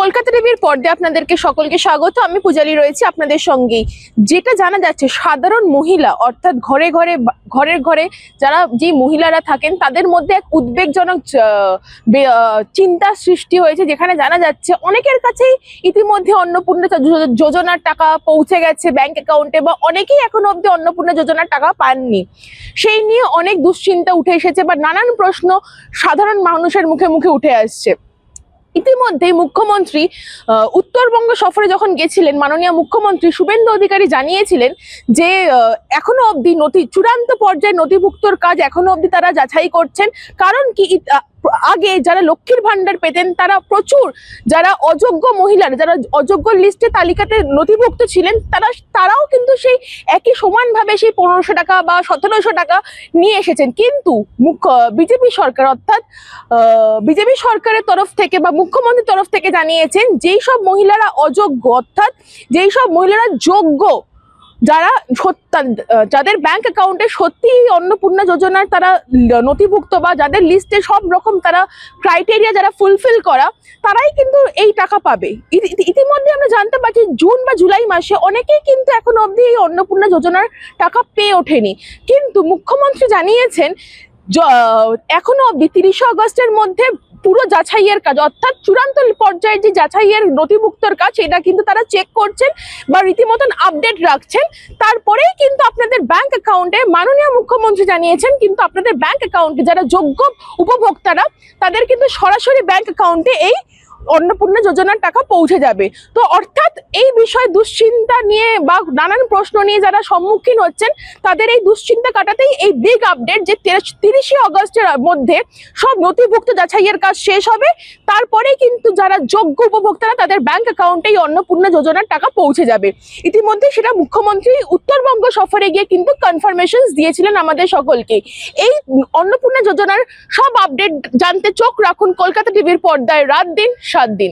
কলকাতা টিভির পর্দায় আপনাদেরকে সকলকে স্বাগত। আমি পূজালি রয়েছি আপনাদের সঙ্গেই। যেটা জানা যাচ্ছে, সাধারণ মহিলা অর্থাৎ ঘরে ঘরে যারা যে মহিলারা থাকেন তাদের মধ্যে এক উদ্বেগজনক চিন্তার সৃষ্টি হয়েছে, যেখানে জানা যাচ্ছে অনেকের কাছেই ইতিমধ্যে অন্নপূর্ণা যোজনার টাকা পৌঁছে গেছে ব্যাংক অ্যাকাউন্টে, বা অনেকেই এখনো অব্দি অন্নপূর্ণা যোজনার টাকা পাননি। সেই নিয়ে অনেক দুশ্চিন্তা উঠে এসেছে বা নানান প্রশ্ন সাধারণ মানুষের মুখে মুখে উঠে আসছে। ইতিমধ্যে মুখ্যমন্ত্রী উত্তরবঙ্গ সফরে যখন গেছিলেন, মাননীয় মুখ্যমন্ত্রী শুভেন্দু অধিকারী জানিয়েছিলেন যে এখনো অবধি চূড়ান্ত পর্যায়ে নথিভুক্তর কাজ এখনো অবধি তারা যাচাই করছেন। কারণ কি, আগে যারা লক্ষ্মীর ভান্ডার পেতেন তারা প্রচুর, যারা অযোগ্য মহিলারা, যারা অযোগ্য লিস্টে তালিকাতে নথিভুক্ত ছিলেন, তারাও কিন্তু সেই একই সমানভাবে সেই 1500 টাকা বা 1700 টাকা নিয়ে এসেছেন। কিন্তু বিজেপি সরকার অর্থাৎ বিজেপি সরকারের তরফ থেকে বা মুখ্যমন্ত্রীর তরফ থেকে জানিয়েছেন যেই সব মহিলারা অযোগ্য অর্থাৎ যেই সব মহিলারা যোগ্য, যাদের ব্যাংক অ্যাকাউন্টে সত্যি অন্নপূর্ণা যোজনার তারা নথিভুক্ত বা যাদের লিস্টে সব রকম তারা ক্রাইটেরিয়া যারা ফুলফিল করা, তারাই কিন্তু এই টাকা পাবে। ইতিমধ্যে আমরা জানতে পারছি জুন বা জুলাই মাসে অনেকেই কিন্তু এখনো অবধি এই অন্নপূর্ণা যোজনার টাকা পেয়ে ওঠেনি। কিন্তু মুখ্যমন্ত্রী জানিয়েছেন এখনো অবধি 30 আগস্টের মধ্যে পুরো যাচাইয়ের কাজ অর্থাৎ চূড়ান্ত পর্যায়ে যে যাচাইয়ের নথিভুক্তর কাজ, সেটা কিন্তু তারা চেক করছেন বা রীতিমতন আপডেট রাখছেন। তারপরেই কিন্তু আপনাদের ব্যাংক অ্যাকাউন্টে, মাননীয় মুখ্যমন্ত্রী জানিয়েছেন, কিন্তু আপনাদের ব্যাংক অ্যাকাউন্টে যারা যোগ্য উপভোক্তারা তাদের কিন্তু সরাসরি ব্যাংক অ্যাকাউন্টে এই অন্নপূর্ণা যোজনার টাকা পৌঁছে যাবে। তো অর্থাৎ এই বিষয়ে দুশ্চিন্তা নিয়ে বা নানান প্রশ্ন নিয়ে যারা সম্মুখীন হচ্ছেন, তাদের এই দুশ্চিন্তা কাটাতেই এই বিগ আপডেট যে 30 আগস্টের মধ্যে সব নথিভুক্ত যাচাইয়ের কাজ শেষ হবে। তারপরেই কিন্তু যারা যোগ্য উপভোক্তারা তাদের ব্যাংক অ্যাকাউন্টে এই অন্নপূর্ণা যোজনার টাকা পৌঁছে যাবে। ইতিমধ্যে সেটা মুখ্যমন্ত্রী উত্তরবঙ্গ সফরে গিয়ে কিন্তু কনফার্মেশন দিয়েছিলেন আমাদের সকলকে। এই অন্নপূর্ণা যোজনার সব আপডেট জানতে চোখ রাখুন কলকাতা টিভির পর্দায় রাত দিন 7 দিন।